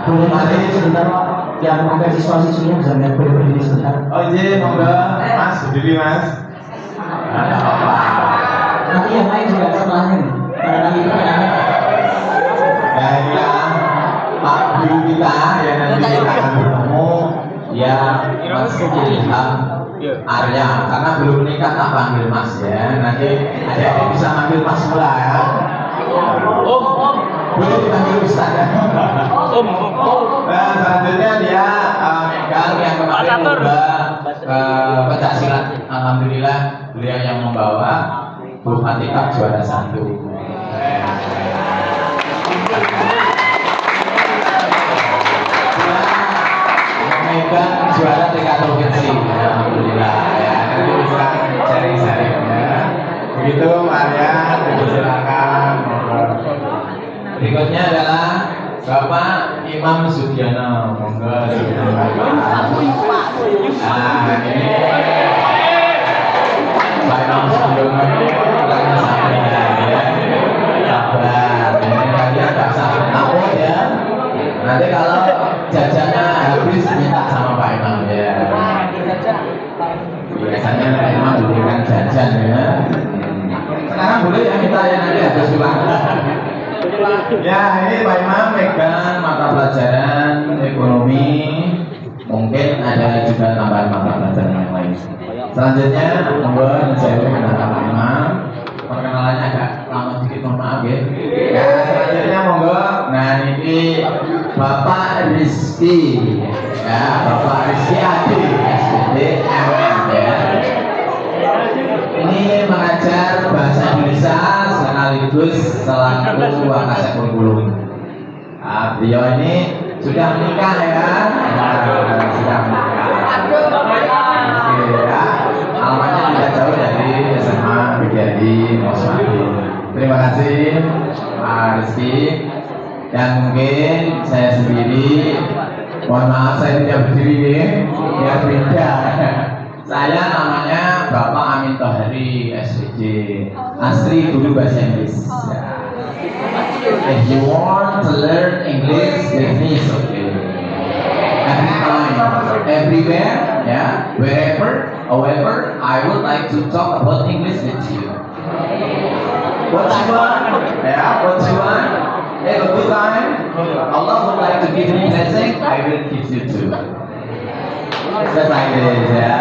Boleh mari sebentar yang ada siswa-siswinya bisa lihat boleh berdiri sebentar. Oh iya, monggo Mas, berdiri Mas. Ada apa? Nanti yang lain juga setelahnya nih. Nanti itu kan Ya inilah Pak Guru kita yang nanti kita akan bertemu ya Mas Ilham Arya, karena belum nikah tak panggil Mas ya. Nanti adik-adik bisa manggil Mas pula ya. Boleh dipanggil Ustaz ya. Nah selanjutnya dia Megang yang kemarin lomba pencak silat. Alhamdulillah beliau yang membawa, Bu Fatimah juara 1. Megang juara tingkat provinsi. Alhamdulillah ya. Nanti bisa sharing-sharing ya. Begitu Maria, silakan. Berikutnya adalah Bapak Imam Sugiono, monggo silakan. Nah ini Pak Imam Sugiono ini orangnya sabar ya, sabar. Ini kalian nggak usah takut ya. Nanti kalau jajannya habis minta sama Pak Imam ya. Biasanya Pak Imam diberikan jajan ya. Sekarang boleh ya kita yang nanti habis pulang. Ya ini Pak Imam megang mata pelajaran ekonomi, mungkin ada juga tambahan mata pelajaran yang lain. Selanjutnya monggo saya mengenalkan Pak Imam. Perkenalannya agak lama sedikit, mohon maaf ya. Ya selanjutnya monggo. Nah ini Bapak Rizky, ya Bapak Rizky Adi, SPT MM ya. Ini mengajar bahasa Indonesia sekaligus selaku wakasek kurikulum. Nah, beliau ini sudah menikah ya, sudah menikah. Oke ya, alamatnya tidak jauh dari SMA BGRI Moswati. Terima kasih Pak Rizky. Dan mungkin saya sendiri, mohon maaf saya tidak berdiri ya beda. Saya namanya Bapak Amin Tohari SPJ, asli guru bahasa Inggris. If you want to learn English with me, it's okay. Every time, everywhere, yeah, wherever, however, I would like to talk about English with you. What you want? Yeah, what you want? Have a good time. Allah would like to give me blessing, I will give you too. Just like this ya.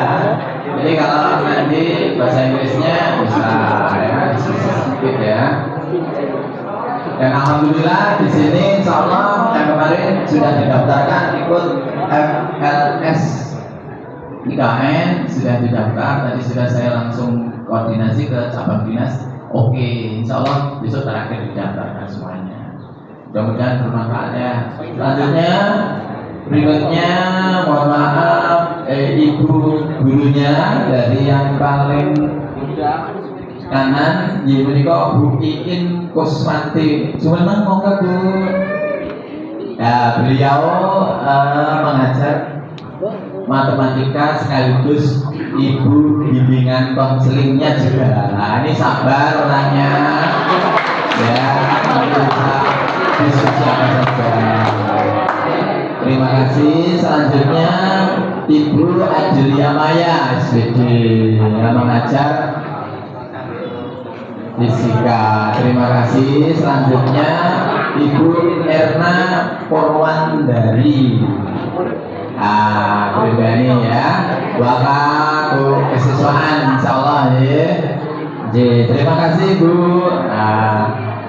Jadi kalau nanti bahasa Inggrisnya bisa ya, sedikit ya. Dan alhamdulillah di sini insya Allah yang kemarin sudah didaftarkan ikut FLS IKN sudah didaftar. Tadi sudah saya langsung koordinasi ke cabang dinas. Oke, insya Allah besok terakhir didaftarkan semuanya. Mudah-mudahan bermanfaat ya. Selanjutnya berikutnya mohon maaf ibu gurunya dari yang paling kanan ini menika Bu Iin Kusmanti. Cuman monggo Bu. Ya, beliau mengajar matematika sekaligus ibu bimbingan konselingnya juga. Nah, ini sabar orangnya. Ya, bisa diskusi apa saja. Terima kasih. Selanjutnya Ibu Adelia Maya SPD yang mengajar fisika. Terima kasih. Selanjutnya Ibu Erna Porwandari. Pribadi ya. Bapak kesiswaan insyaallah ya. Terima kasih Bu.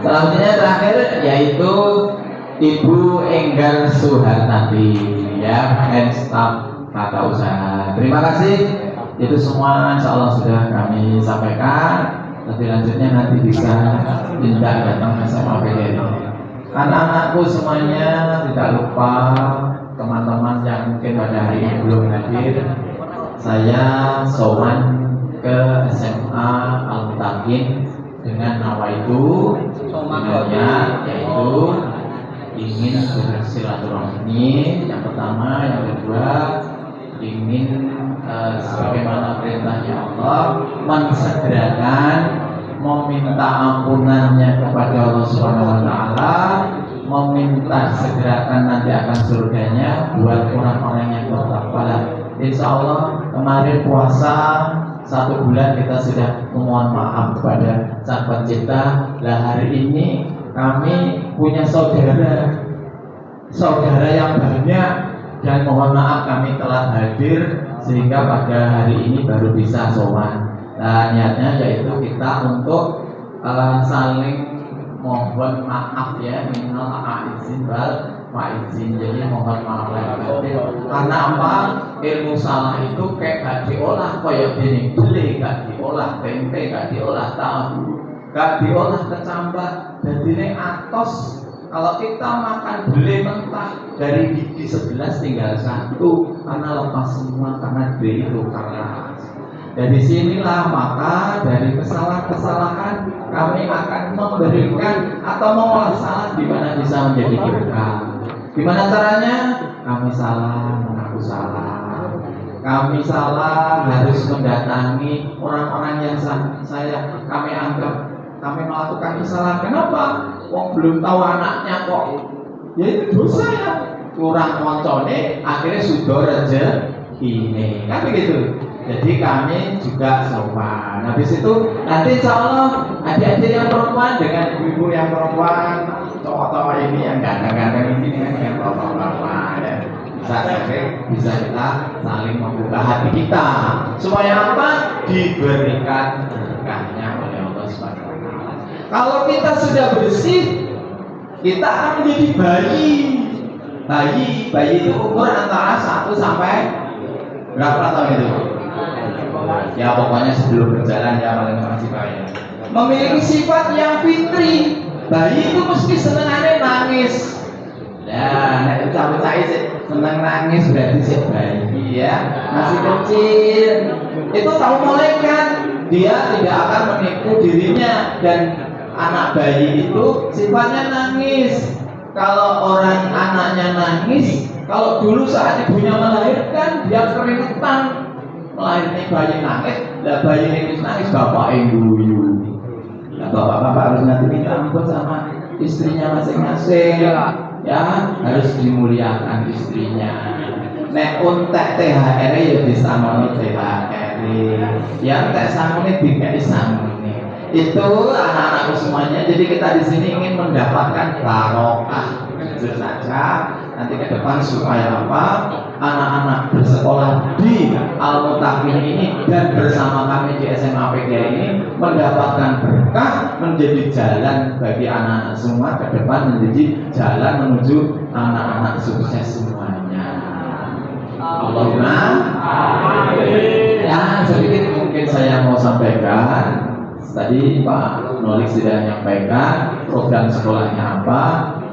Selanjutnya terakhir yaitu Ibu Enggar Suhartati ya, head staff tata usaha. Terima kasih. Itu semua insya Allah sudah kami sampaikan. Lebih lanjutnya nanti bisa tindak datang sama PDN. Anak-anakku semuanya tidak lupa, teman-teman yang mungkin pada hari ini belum hadir, saya sowan ke SMA Al-Mutakin dengan nama itu, namanya yaitu ingin bersilaturahmi yang pertama, yang kedua ingin sebagaimana perintahnya Allah mensegerakan meminta ampunannya kepada Allah Subhanahu wa taala, meminta segerakan nanti akan surganya buat orang-orang yang bertakwa. Insya Allah kemarin puasa 1 bulan kita sudah memohon maaf kepada Sang Pencipta. Lah hari ini kami punya saudara yang banyak dan mohon maaf kami telah hadir sehingga pada hari ini baru bisa sowan. Nah, niatnya yaitu kita untuk saling mohon maaf ya, minal aizin wal faizin. Jadi mohon maaf lahir batin. Karena apa? Ilmu salah itu kayak gak diolah kayak gini, beli gak diolah, tempe gak diolah, tahu gak diolah kecambah. Jadi ini atos. Kalau kita makan beli mentah dari gigi 11 tinggal 1 karena lepas semua karena beli itu keras. Dari sinilah maka dari kesalahan-kesalahan kami akan memberikan atau mengolah salah di mana bisa menjadi berkah. Gimana caranya? Kami salah, mengaku salah. Kami salah harus mendatangi orang-orang yang kami anggap kami melakukan kesalahan. Kenapa? Wong belum tahu anaknya kok. Ya itu dosa ya. Kurang moncone akhirnya sudah aja ini. Kan begitu. Jadi kami juga sopan. Habis itu nanti insya Allah adik-adik yang perempuan dengan ibu yang perempuan, cowok-cowok ini yang ganteng-ganteng ini yang bapak-bapak ya. Bisa kita saling membuka hati kita supaya apa? Diberikan berkahnya oleh Allah Subhanahu wa Ta'ala. Kalau kita sudah bersih, kita akan menjadi bayi. Bayi itu umur antara 1 sampai berapa tahun itu? Ya pokoknya sebelum berjalan ya paling masih bayi. Memiliki sifat yang fitri. Bayi itu mesti senengannya nangis. Ya, nek ucap-ucap seneng nangis berarti si bayi ya, masih kecil. Itu tahu malaikat, dia tidak akan menipu dirinya dan anak bayi itu sifatnya nangis. Kalau orang anaknya nangis, kalau dulu saat ibunya melahirkan dia keringetan. Melahirkan bayi nangis, lah bayi nangis bapak yang guyu. Nah, bapak-bapak harus nanti minta ampun sama istrinya masing-masing. Ya, harus dimuliakan istrinya. Nek untek THR ya disamoni THR. Yang tak samoni dikai samoni. Itu anak-anakku semuanya. Jadi kita di sini ingin mendapatkan barokah. Jujur saja. Nanti ke depan supaya apa? Anak-anak bersekolah di Al-Mutakin ini dan bersama kami di SMA PG ini mendapatkan berkah, menjadi jalan bagi anak-anak semua ke depan, menjadi jalan menuju anak-anak sukses semuanya. Allahumma amin. Ya, sedikit mungkin saya mau sampaikan. Tadi Pak Nolik sudah menyampaikan program sekolahnya apa.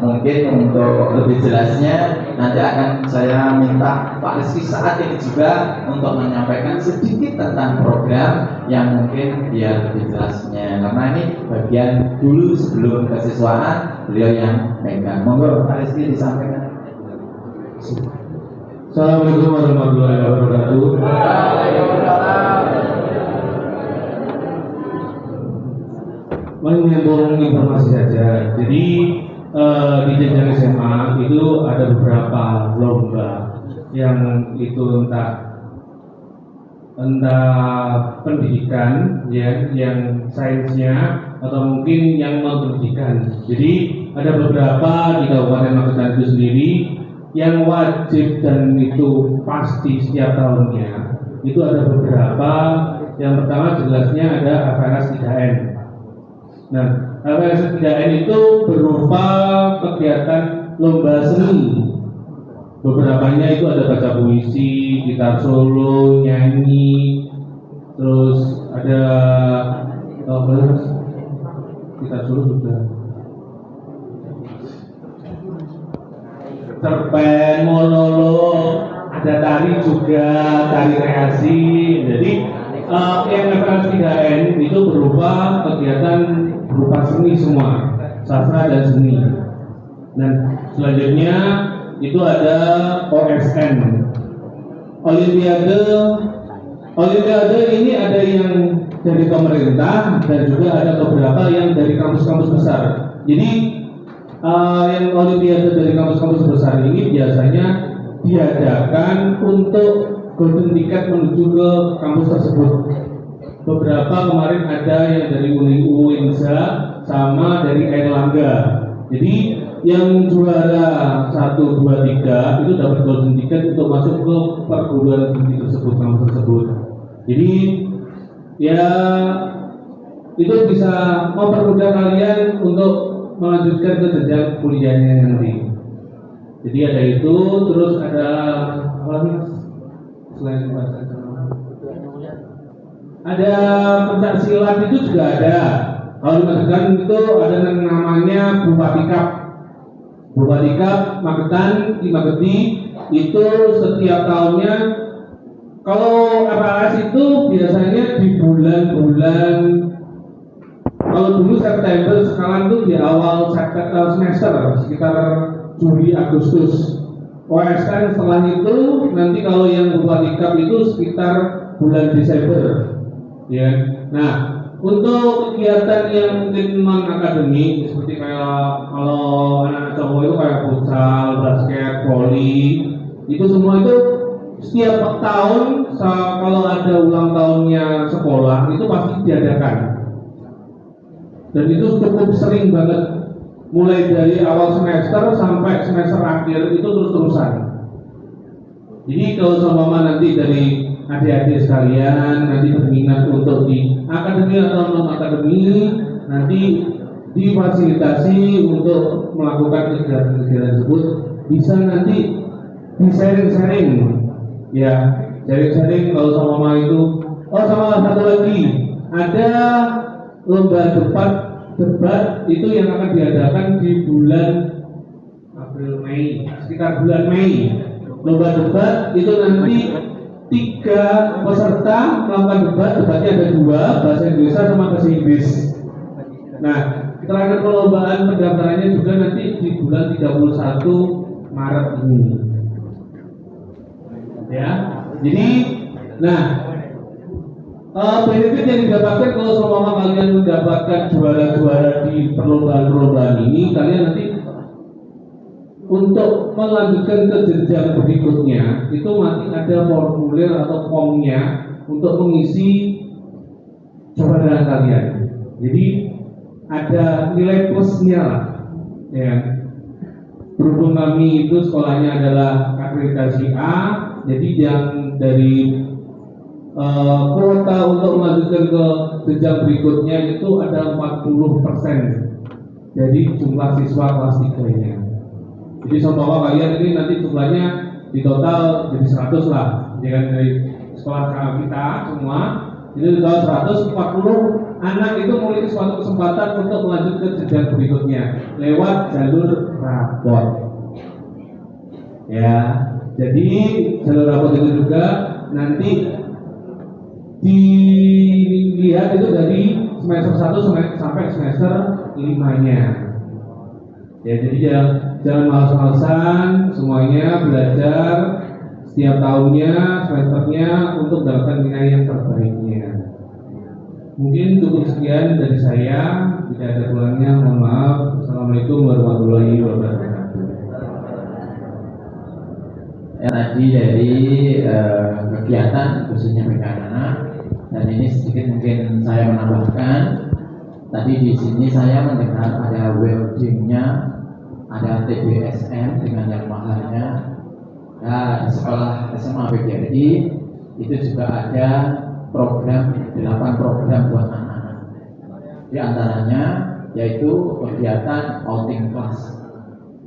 Mungkin untuk lebih jelasnya nanti akan saya minta Pak Rizky saat ini juga untuk menyampaikan sedikit tentang program yang mungkin biar lebih jelasnya, karena ini bagian dulu sebelum kesiswaan beliau yang pegang. Monggo Pak Rizky disampaikan. Assalamualaikum warahmatullahi wabarakatuh. Menyambung informasi saja. Jadi di jenjang SMA itu ada beberapa lomba yang itu entah pendidikan ya, yang sainsnya atau mungkin yang non pendidikan. Jadi ada beberapa di Kabupaten Magetan itu sendiri yang wajib dan itu pasti setiap tahunnya. Itu ada beberapa. Yang pertama jelasnya ada FRS 3N. Nah, FRS 3N itu berupa kegiatan lomba seni. Beberapanya itu ada baca puisi, gitar solo, nyanyi, terus ada gitar solo juga, cerpen, monolog, ada tari juga, tari kreasi. Jadi yang FRS 3N itu berupa kegiatan berupa seni semua, sastra dan seni. Dan selanjutnya itu ada OSN, Olimpiade ini ada yang dari pemerintah dan juga ada beberapa yang dari kampus-kampus besar. Jadi yang olimpiade dari kampus-kampus besar ini biasanya diadakan untuk golden ticket menuju ke kampus tersebut. Beberapa kemarin ada yang dari UINSA sama dari Airlangga. Jadi yang juara 1, 2, 3 itu dapat golden ticket untuk masuk ke perguruan tinggi tersebut, kampus tersebut. Jadi ya itu bisa mempermudah kalian untuk melanjutkan ke jenjang kuliahnya nanti. Jadi ada itu, terus ada apa lagi mas? Selain bahasa ada pencak silat itu juga ada. Kalau di Magetan itu ada yang namanya Bupati Cup. Bupati Cup Magetan di Mageti itu setiap tahunnya. Kalau FLS itu biasanya di bulan-bulan, kalau dulu September, sekarang itu di awal semester sekitar Juli Agustus. OSN setelah itu nanti kalau yang Bupati Cup itu sekitar bulan Desember. Ya. Nah, untuk kegiatan yang mungkin non akademik seperti kayak kalau anak cowok itu kayak futsal, basket, voli, itu semua itu setiap tahun kalau ada ulang tahunnya sekolah itu pasti diadakan. Dan itu cukup sering banget, mulai dari awal semester sampai semester akhir itu terus-terusan. Jadi kalau seumpama nanti dari adik-adik sekalian nanti berminat untuk di akademi atau non akademi, nanti difasilitasi untuk melakukan kegiatan tersebut, bisa nanti di sharing-sharing, ya sharing-sharing kalau seumpama itu. Oh, sama satu lagi ada lomba debat itu yang akan diadakan di bulan April Mei, sekitar bulan Mei. Lomba debat itu nanti 3 peserta melakukan debatnya ada 2, bahasa Indonesia sama bahasa Inggris. Nah, terakhir perlombaan pendaftarannya juga nanti di bulan 31 Maret ini. Ya, jadi, nah, benefit yang didapatkan kalau seumpama kalian mendapatkan juara-juara di perlombaan-perlombaan ini, kalian nanti untuk melanjutkan ke jenjang berikutnya itu nanti ada formulir atau formnya untuk mengisi jabatan kalian. Jadi ada nilai plusnya lah, ya. Berhubung kami itu sekolahnya adalah akreditasi A, jadi yang dari kuota untuk melanjutkan ke jenjang berikutnya itu ada 40% dari jumlah siswa kelas 3-nya. Jadi seumpama kalian ini nanti jumlahnya di total jadi 100 lah, jadi dari sekolah kita semua itu di total 140 anak itu memiliki suatu kesempatan untuk melanjut ke jenjang berikutnya lewat jalur rapot. Ya, jadi jalur rapot itu juga nanti dilihat itu dari semester 1 sampai semester 5-nya. Ya, jadi jangan malas-malasan, semuanya belajar setiap tahunnya, semesternya untuk mendapatkan nilai yang terbaiknya. Mungkin cukup sekian dari saya. Jika ada kurangnya mohon maaf. Assalamualaikum warahmatullahi wabarakatuh. Ya, tadi dari kegiatan khususnya PKN, dan ini sedikit mungkin saya menambahkan. Tadi di sini saya mendengar ada weldingnya, ada TBSM dengan yang mahalnya. Nah, di sekolah SMA PGRI itu juga ada program 8 program buat anak-anak. Di antaranya yaitu kegiatan outing class.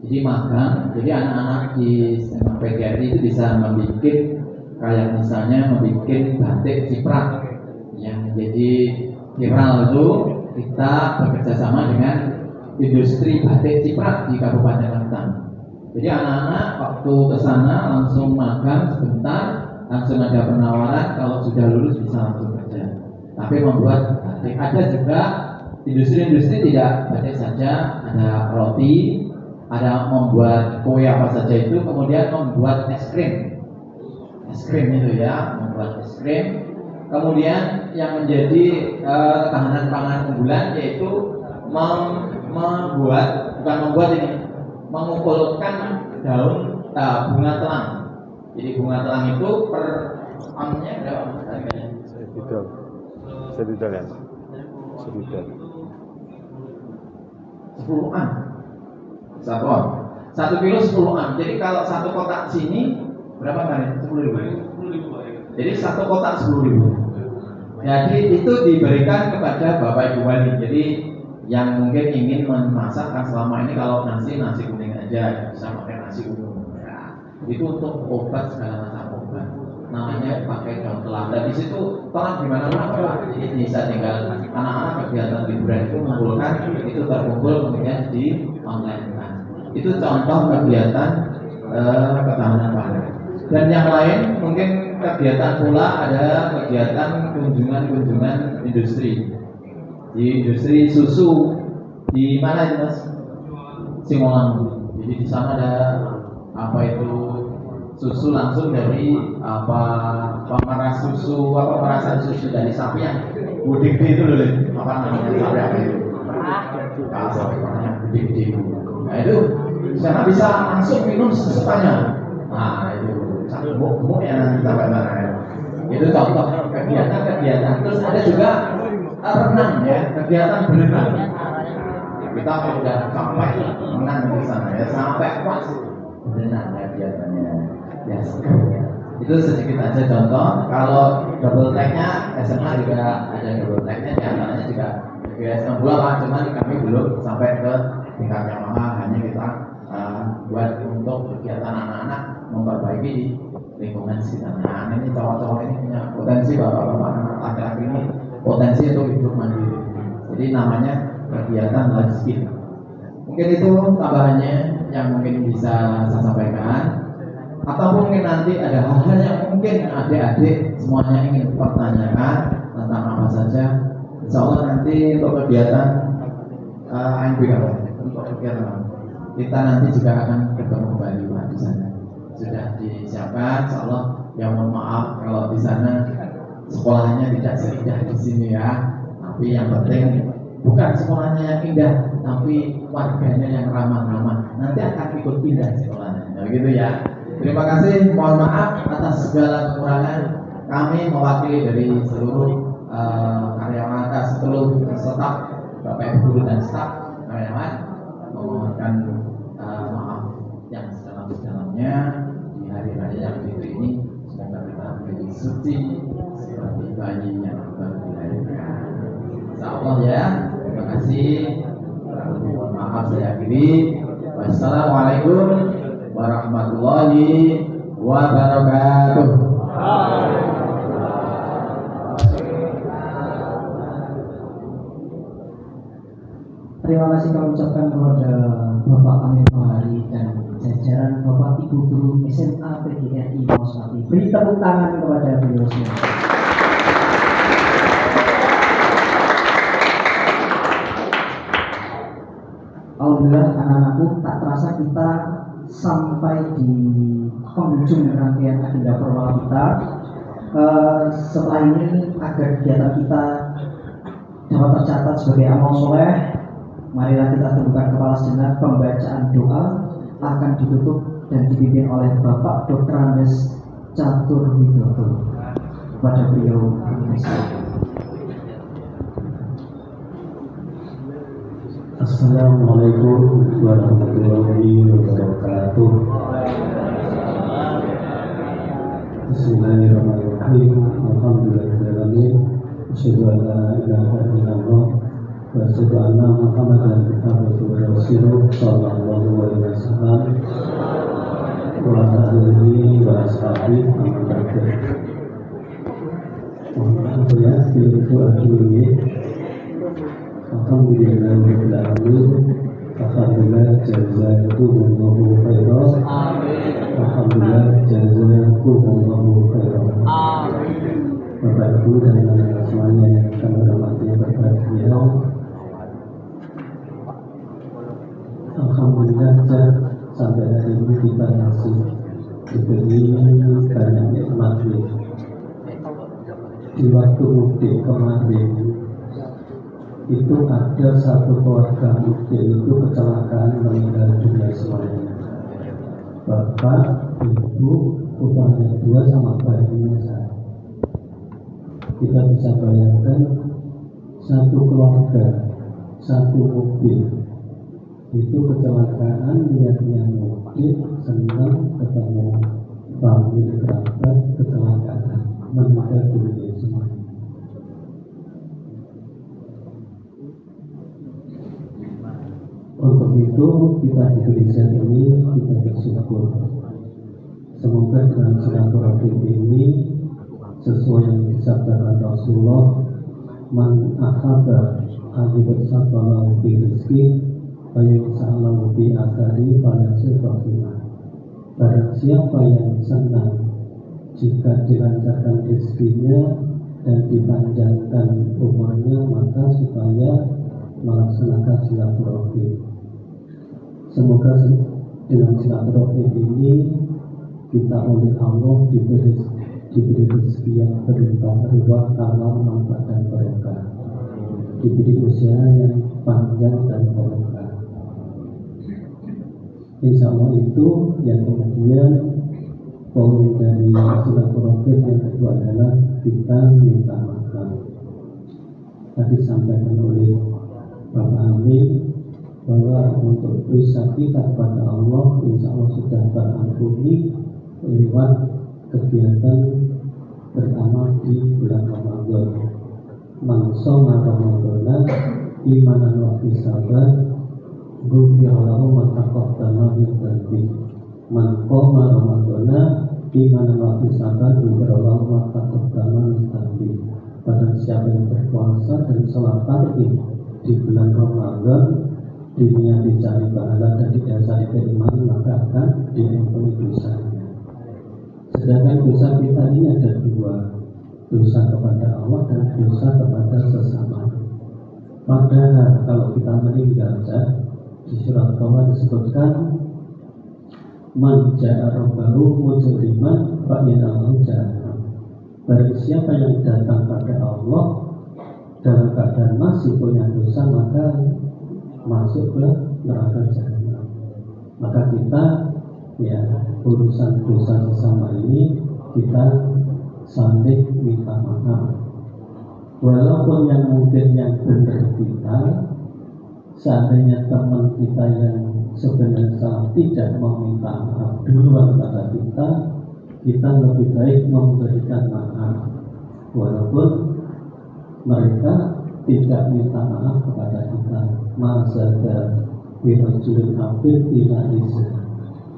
Jadi magang, jadi anak-anak di SMA PGRI itu bisa membuat kayak misalnya membuat batik ciprat. Yang jadi viral itu kita bekerja sama dengan industri batik ciprat di Kabupaten Magetan. Jadi anak-anak waktu ke sana langsung magang sebentar, langsung ada penawaran kalau sudah lulus bisa langsung kerja. Tapi membuat batik, ada juga industri-industri tidak batik saja, ada roti, ada membuat kue apa saja itu, kemudian membuat es krim itu ya, membuat es krim. Kemudian yang menjadi ketahanan pangan unggulan yaitu mengumpulkan daun bunga telang. Jadi bunga telang itu per onnya berapa harganya? Sedidol ya. Sedidol. 10 an. 1 on. 1 kilo 10 an. Jadi kalau satu kotak sini berapa kali? 10.000. Jadi satu kotak 10.000. Jadi itu diberikan kepada Bapak Ibu Wali. Jadi yang mungkin ingin memasak kan selama ini kalau nasi kuning aja bisa pakai nasi umum. Ya, itu untuk obat segala macam obat. Namanya pakai daun telang. Dan di situ telang di mana-mana. Jadi bisa tinggal anak-anak kegiatan liburan itu mengumpulkan itu terkumpul kemudian di online kan. Itu contoh kegiatan ketahanan pangan. Dan yang lain mungkin kegiatan pula ada kegiatan kunjungan industri. Di industri susu di mana itu Mas? Simolang. Jadi di sana ada apa itu susu langsung dari pemeras susu pemerasan susu dari sapi yang gede itu loh, apa namanya sapi apa itu? Sapi namanya gede. Nah itu sana bisa langsung minum sesukanya. Nah itu gemuk yang sampai mana ya? Itu contoh kegiatan. Terus ada juga renang ya, kegiatan berenang. Kita sudah sampai renang di sana ya, sampai puas berenang ya kegiatannya. Ya, itu sedikit aja contoh. Kalau double tag-nya SMA juga ada double tag-nya, diantaranya juga SMA pula, cuman kami belum sampai ke tingkat yang mahal. Hanya kita buat untuk kegiatan anak-anak memperbaiki di lingkungan sekitar. Nah, ini cowok-cowok ini punya potensi, bapak-bapak anak laki-laki ini potensi untuk hidup mandiri. Jadi namanya kegiatan life skill. Mungkin itu tambahannya yang mungkin bisa saya sampaikan. Atau mungkin nanti ada hal-hal yang mungkin adik-adik semuanya ingin pertanyakan tentang apa saja. Insya Allah nanti untuk kegiatan ANBK untuk kegiatan kita nanti juga akan ketemu kembali Pak di sana. Sudah disiapkan. Insya Allah yang mohon maaf kalau di sana sekolahnya tidak seindah di sini ya. Tapi yang penting bukan sekolahnya yang indah, tapi warganya yang ramah-ramah. Nanti akan ikut indah sekolahnya. Nah, gitu ya. Terima kasih. Mohon maaf atas segala kekurangan. Kami mewakili dari seluruh karyawan, seluruh staf, Bapak Ibu guru dan staf karyawan memohonkan maaf yang sedalam-dalamnya di hari raya yang begitu ini. Semoga kita menjadi suci seperti bayi yang baru dilahirkan. Insya Allah ya. Terima kasih. Mohon maaf saya akhiri. Wassalamualaikum warahmatullahi wabarakatuh. Terima kasih kami ucapkan kepada Bapak Amir Fahari dan jajaran Bapak Ibu Guru SMA PGRI Mosmati. Beri tepuk tangan kepada beliau semua. Alhamdulillah anak-anakku, tak terasa kita sampai di penghujung rangkaian agenda formal kita. Setelah ini agar kegiatan kita dapat tercatat sebagai amal soleh, marilah kita tundukkan kepala sejenak. Pembacaan doa akan ditutup dan dipimpin oleh Bapak Dr. Andes Catur Widodo. Kepada beliau Indonesia. Assalamualaikum warahmatullahi wabarakatuh. Bismillahirrahmanirrahim. Alhamdulillahirrahmanirrahim. Asyhadu an la ilaha illallah wa asyhadu anna Muhammadan abduhu wa rasuluh sallallahu alaihi wasallam wa ala alihi wa ashabihi wa man tabi'ahum bi ihsan. Alhamdulillahirabbil alamin. Alhamdulillah jazakumullahu khairan. Alhamdulillah jazakumullahu khairan. Bapak Ibu dan anak-anak semuanya yang kami hormati berbahagia. Alhamdulillah sampai hari ini kita masih diberi banyak nikmat di waktu mudik kemarin. itu ada satu keluarga mungkin itu kecelakaan meninggal dunia semuanya. Bapak, ibu, putranya 2 sama bayinya 1. Kita bisa bayangkan satu keluarga, satu mobil itu kecelakaan, niatnya mudik, senang ketemu famili kerabat, kecelakaan meninggal dunia semuanya. Untuk itu kita diberi zat ini, kita bersyukur. Semoga dengan silaturahim ini sesuai yang disabdakan Rasulullah, man ahabba ayyubsalahu bi rizki ayyubsalahu bi athari falyasir rahimah. Barang siapa yang senang jika dilancarkan rezekinya dan dipanjangkan umurnya, maka supaya melaksanakan silaturahim. Semoga dengan silaturahim ini kita oleh Allah diberi rezeki yang berlimpah ruah, halal, manfaat dan barokah. Diberi usia yang panjang dan barokah. Insya Allah itu yang kemudian poin dari silaturahim yang kedua adalah kita minta maaf. Tadi sampaikan oleh Bapak Amin bahwa untuk dosa kita kepada Allah insya Allah sudah terampuni lewat kegiatan beramal di bulan Ramadan. Man shoma Ramadana imanan wa ihtisaban ghufira lahu ma taqaddama min dhanbi. Man qama Ramadana imanan wa ihtisaban ghufira lahu ma taqaddama min dhanbi. Pada siapa yang berpuasa dan sholat tarawih di bulan Ramadan dunia dicari pahala dan didasari keimanan, maka akan diampuni dosanya. Sedangkan dosa kita ini ada 2, dosa kepada Allah dan dosa kepada sesama. Padahal kalau kita meninggal di surat Thaubah disebutkan man ja'a rabbahu mujriman fa innahu jahannam. Barang siapa yang datang pada Allah dalam keadaan masih punya dosa, maka masuk ke neraka jahanam. Maka kita urusan dosa sesama ini kita saling minta maaf. Walaupun yang mungkin yang benar kita, seandainya teman kita yang sebenarnya salah tidak meminta maaf duluan pada kita lebih baik memberikan maaf. Walaupun mereka tidak minta maaf kepada kita. Mazada birajulin abid ila izah.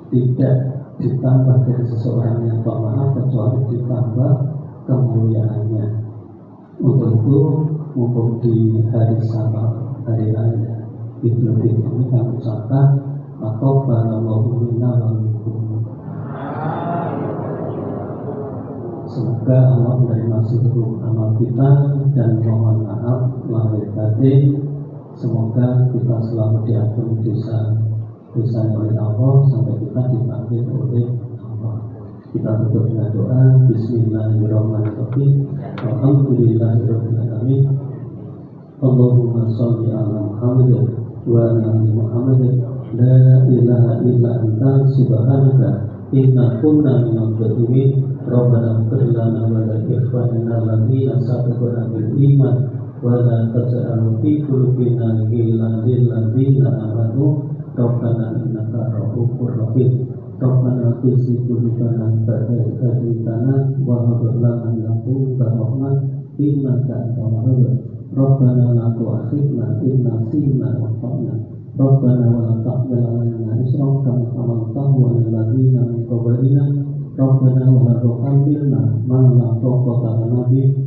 Tidak ditambah dari seseorang yang tak maaf kecuali ditambah kemuliaannya. Untuk itu mumpung di hari Sabat, hari raya Idul Fitri ini kami ucapkan taqabbalallahu minna wa minkum. Semoga Allah menerima seluruh amal kita dan mohon maaf lahir batin. Semoga kita selalu diampuni dosa-dosanya oleh Allah sampai kita dipanggil oleh Allah. Kita tutup dengan doa. Bismillahirrahmanirrahim. Alhamdulillahirabbil alamin. Allahumma shalli ala Muhammad wa ala ali Muhammad. La ilaha illa anta subhanaka inna kunna minadh dhalimin. Rabbana ighfir lana wa li ikhwanina alladziina sabaquna bil iman wa la taj'al fi qulubina ghillan lil ladziina amanu. Rabbana innaka ra'ufur rahim. Rabbana qisi qulubana ba'da idh hadaytana wa hab lana min ladunka rahmah innaka antal wahhab. Rabbana la tu'akhidhna in nasina wa akhtana. Rabbana wa la tahmil 'alaina isran kama hamaltahu 'alal ladziina min qablina. Rabbana wa la tuhammilna ma la taqata lana bihi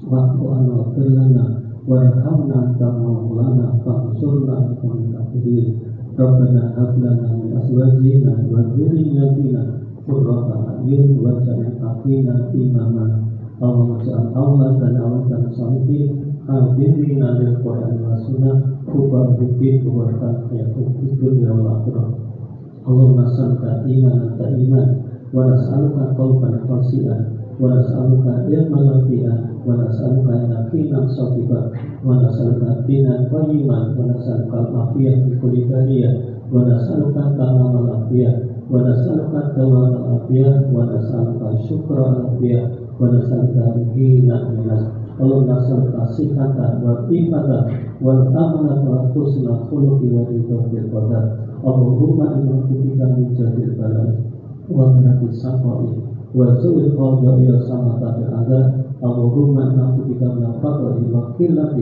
wa'fu 'anna waghfir lana warhamna anta maulana fansurna 'alal kafirin. Rabbana hab lana min azwajina wa dhurriyyatina qurrata a'yun waj'alna lana imama. Allahumma ja'al awladana awladan shalihin hafidhina lil Qur'an wa sunnah hubba bihi wa taqiyatu fid dunya wal akhirah. Allahumma salka iman wa nas'aluka qalban khashi'an ونسألك علما نافعا ونسألك يقينا صادقا ونسألك دينا قيما ونسألك العافية في كل بلية ونسألك تمام العافية ونسألك دوام العافية ونسألك شكر العافية ونسألك غنى الناس اللهم نسألك صحة والعافية والأمانة وحسن الخلق والرضا بالقدر اللهم إنا بك من جهل البلاء ومن السقاء وسوء القضاء وسمطة الأعداء اللهم إنا بك من الفقر والقلة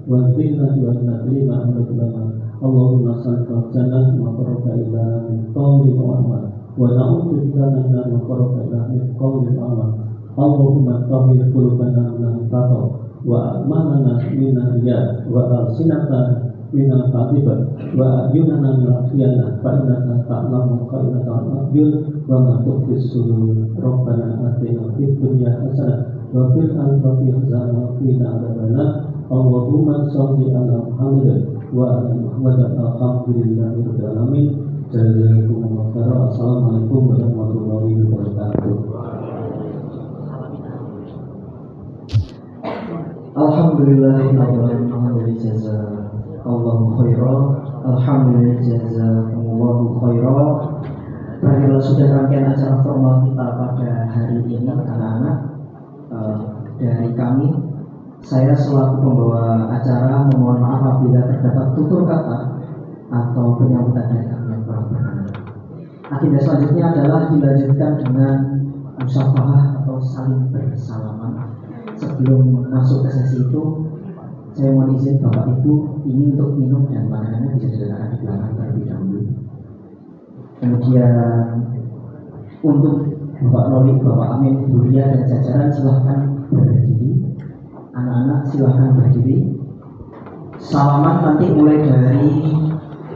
والذلة والنذر والمظلمة اللهم نسألك الجنة ما قرب إلى من قول وعمل ونعوذ بك من النار ما قرب إلى من قول وعمل اللهم طهر قلوبنا من النفاق وأعمالنا من الرياء وألسنتنا من الكذب وأعيننا من الخيانة فإنك تعلم خائنة الأعين وما تخفي الصدور ربنا آتنا في الدنيا حسنة وفي الآخرة حسنة وقنا عذاب النار اللهم صل على محمد وعلى محمد الحمد لله رب العالمين jazakumullah khairan. Assalamualaikum warahmatullahi wabarakatuh. Alhamdulillah jazakallahu khairan. Alhamdulillah jazakumullahu khairan. Berakhirlah sudah rangkaian acara formal kita pada hari ini anak-anak. Dari kami, saya selaku pembawa acara memohon maaf apabila terdapat tutur kata atau penyambutan dari kami yang kurang berkenan. Agenda selanjutnya adalah dilanjutkan dengan musafahah atau saling bersalaman. Sebelum masuk ke sesi itu, saya mohon izin Bapak Ibu, ini untuk minum dan makanannya bisa diletakkan di belakang terlebih dahulu. Kemudian untuk Bapak Noli, Bapak Amin, Bu Ria dan jajaran silahkan berdiri. Anak-anak silahkan berdiri. Salaman nanti mulai dari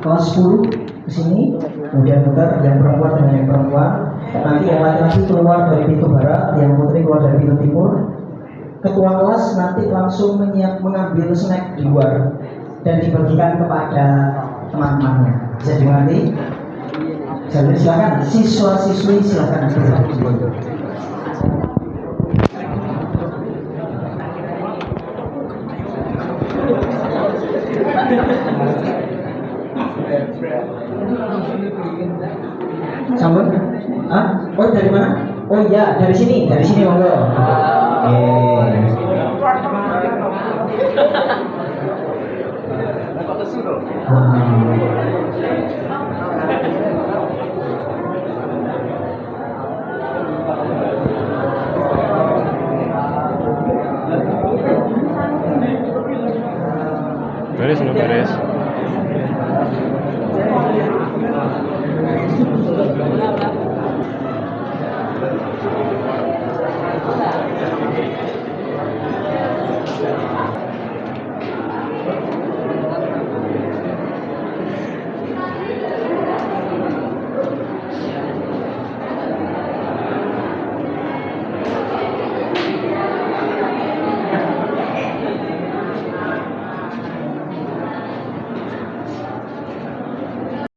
kelas 10 ke sini, kemudian bentar yang perempuan dengan yang perempuan. Nanti yang laki-laki keluar dari pintu barat, yang putri keluar dari pintu timur. Ketua kelas nanti langsung mengambil snack di luar dan dibagikan kepada teman-temannya. Bisa dimengerti? Jadi silakan siswa-siswi silakan berbagi. Sambut? Oh dari mana? Oh iya dari sini monggo. Beres, beres.